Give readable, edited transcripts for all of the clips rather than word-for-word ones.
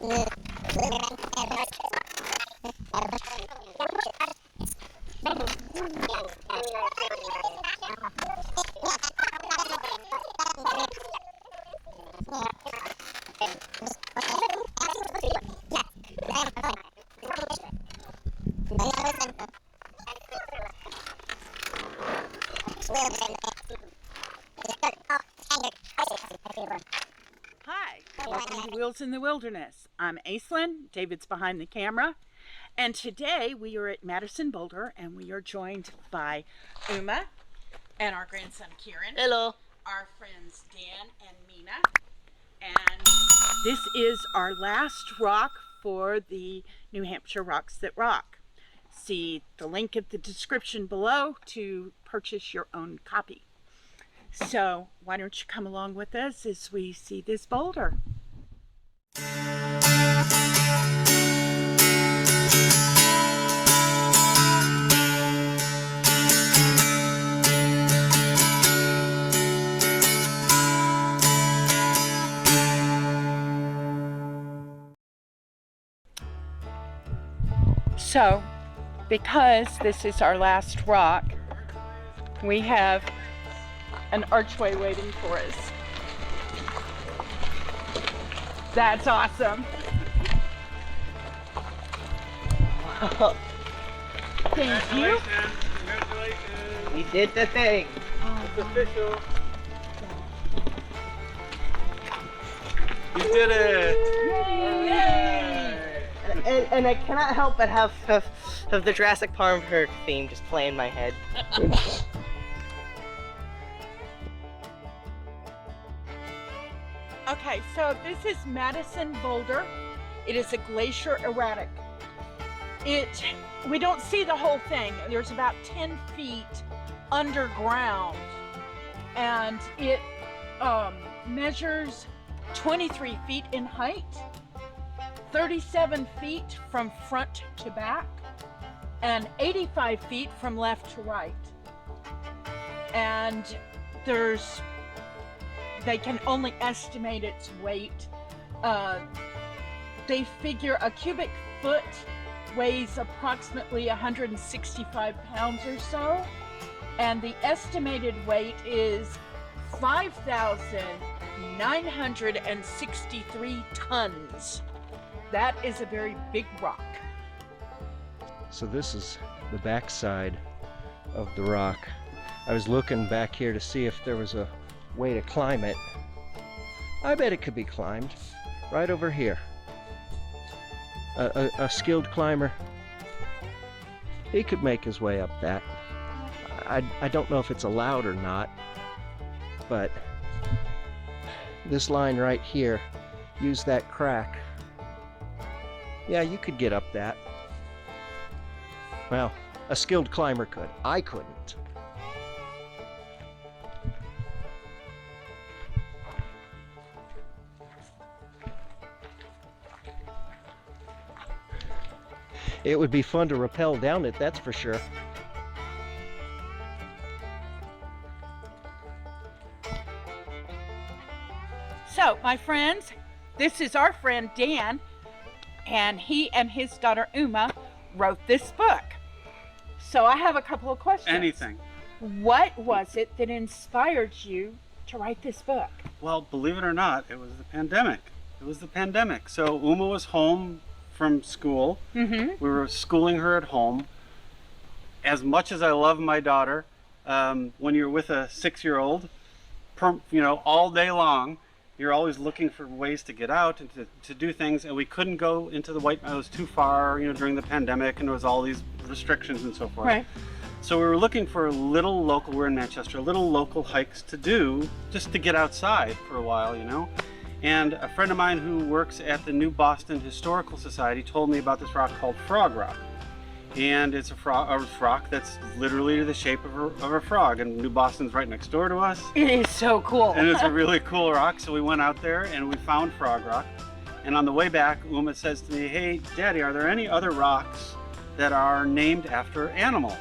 Hi, welcome to Wheels in the Wilderness. I'm Aislinn, David's behind the camera, and today we are at Madison, Boulder, and we are joined by Uma and our grandson Kieran. Hello. Our friends Dan and Mina, and this is our last rock for the New Hampshire Rocks That Rock. See the link in the description below to purchase your own copy. So why don't you come along with us as we see this boulder. So, because this is our last rock, we have an archway waiting for us. That's awesome. Thank you. Congratulations. We did the thing. It's official. You did it. Yay. And I cannot help but have the Jurassic Park theme just play in my head. Okay, so this is Madison, Boulder. It is a glacier erratic. We don't see the whole thing. There's about 10 feet underground, and it measures 23 feet in height, 37 feet from front to back, and 85 feet from left to right. And they can only estimate its weight. They figure a cubic foot weighs approximately 165 pounds or so, and the estimated weight is 5,963 tons. That is a very big rock. So this is the backside of the rock. I was looking back here to see if there was a way to climb it. I bet it could be climbed right over here. A skilled climber, he could make his way up that. I don't know if it's allowed or not, but this line right here, use that crack. Yeah, you could get up that. Well, a skilled climber could. I couldn't. It would be fun to rappel down it, that's for sure. So, my friends, this is our friend Dan, and he and his daughter Uma wrote this book. So I have a couple of questions. Anything. What was it that inspired you to write this book? Well, believe it or not, it was the pandemic. So Uma was home from school. Mm-hmm. We were schooling her at home. As much as I love my daughter, when you're with a 6-year-old, all day long, you're always looking for ways to get out and to do things, and we couldn't go into the White Meadows too far, during the pandemic, and there was all these restrictions and so forth. Right. So we were looking for we're in Manchester, little local hikes to do, just to get outside for a while, And a friend of mine who works at the New Boston Historical Society told me about this rock called Frog Rock. And it's a rock that's literally the shape of a frog, and New Boston's right next door to us. It is so cool. And it's a really cool rock, so we went out there and we found Frog Rock. And on the way back, Uma says to me, "Hey, Daddy, are there any other rocks that are named after animals?"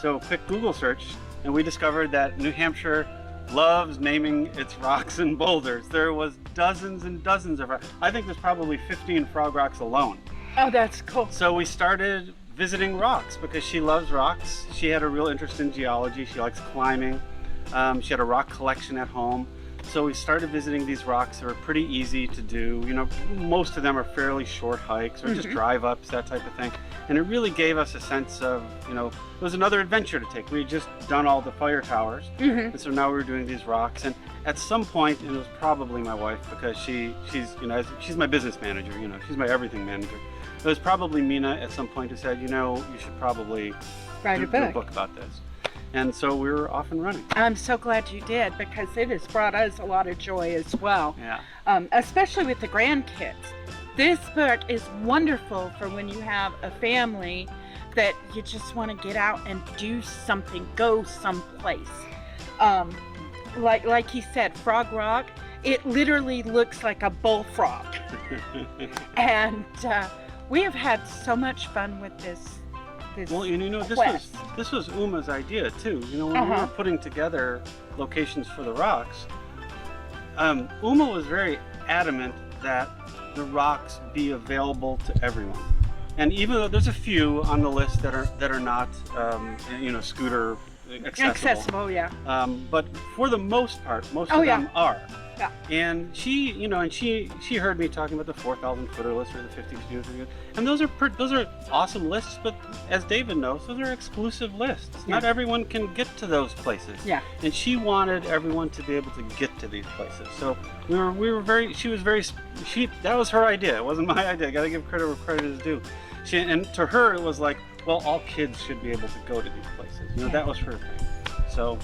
So quick Google search, and we discovered that New Hampshire loves naming its rocks and boulders. There was dozens and dozens of rocks. I think there's probably 15 frog rocks alone. Oh, that's cool. So we started visiting rocks because she loves rocks. She had a real interest in geology. She likes climbing. She had a rock collection at home. So we started visiting these rocks that were pretty easy to do. You know, most of them are fairly short hikes or just drive ups, that type of thing. And it really gave us a sense of, you know, it was another adventure to take. We had just done all the fire towers. And so now we were doing these rocks. And at some point, and it was probably my wife because she's, you know, she's my business manager, you know, she's my everything manager. It was probably Mina at some point who said, you know, you should probably Write do a book about this. And so we were off and running. I'm so glad you did, because it has brought us a lot of joy as well. Yeah. Especially with the grandkids. This book is wonderful for when you have a family that you just want to get out and do something, go someplace. Like he said, Frog Rock, it literally looks like a bullfrog. And we have had so much fun with this. Well, and you know, this was Uma's idea too. You know, when we were putting together locations for the rocks, Uma was very adamant that the rocks be available to everyone. And even though there's a few on the list that are not, you know, scooter accessible. Yeah. But for the most part, most of them are. Yeah. And she, you know, and she heard me talking about the 4,000 footer list or the 50, and those are awesome lists. But as David knows, those are exclusive lists. Yeah. Not everyone can get to those places. Yeah. And she wanted everyone to be able to get to these places. So we were very. She was very. That was her idea. It wasn't my idea. I got to give credit where credit is due. And to her, it was like, well, all kids should be able to go to these places. You know, that was her thing. So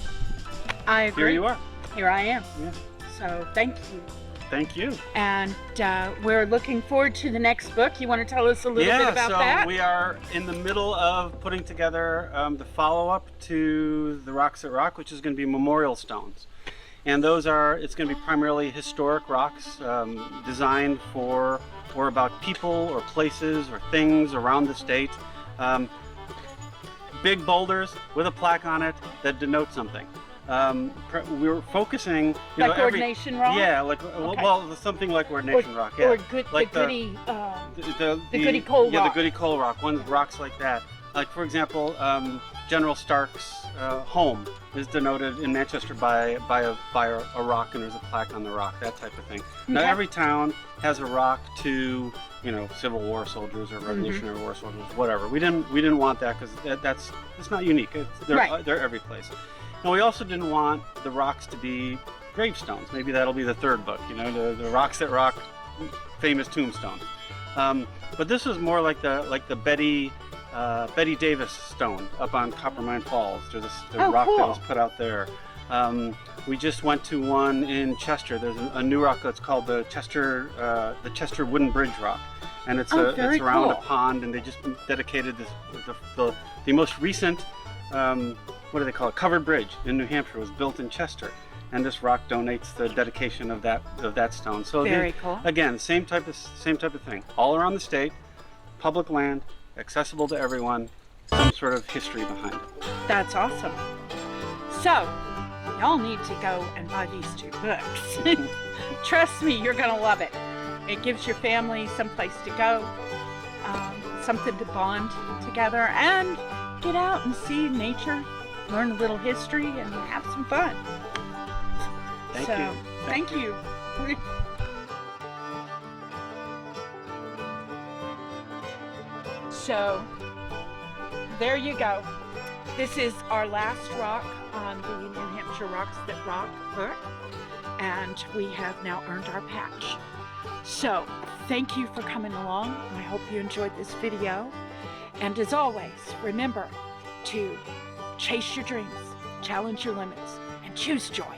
I agree. here you are. Here I am. Yeah. So thank you. Thank you. And we're looking forward to the next book. You want to tell us a little bit about that? Yeah, so we are in the middle of putting together the follow-up to the Rocks That Rock, which is going to be memorial stones. And it's going to be primarily historic rocks designed for or about people or places or things around the state. Big boulders with a plaque on it that denote something. We were focusing, you like know, Ordination Rock? Yeah, like well, something like Ordination Rock. Yeah, or like the Goody Coal Rock. Yeah, the Goody Coal Rock. Rocks like that. Like for example, General Stark's home is denoted in Manchester by a rock, and there's a plaque on the rock. That type of thing. Okay. Now every town has a rock to, you know, Civil War soldiers or Revolutionary War soldiers, whatever. We didn't want that because it's not unique. They're every place. And we also didn't want the rocks to be gravestones. Maybe that'll be the third book, you know, the Rocks That Rock, famous tombstones. But this was more like the Betty Davis stone up on Coppermine Falls. There's the rock that was put out there. We just went to one in Chester. There's a new rock that's called the Chester Wooden Bridge Rock, and it's around a pond, and they just dedicated the most recent. What do they call it? Covered bridge in New Hampshire was built in Chester, and this rock donates the dedication of that stone. So very cool. Again, same type of thing. All around the state, public land, accessible to everyone, some sort of history behind it. That's awesome. So, y'all need to go and buy these 2 books. Trust me, you're gonna love it. It gives your family someplace to go, something to bond together, and get out and see nature, learn a little history, and have some fun. Thank you. So, there you go. This is our last rock on the New Hampshire Rocks That Rock book, and we have now earned our patch. So, thank you for coming along. I hope you enjoyed this video. And as always, remember to chase your dreams, challenge your limits, and choose joy.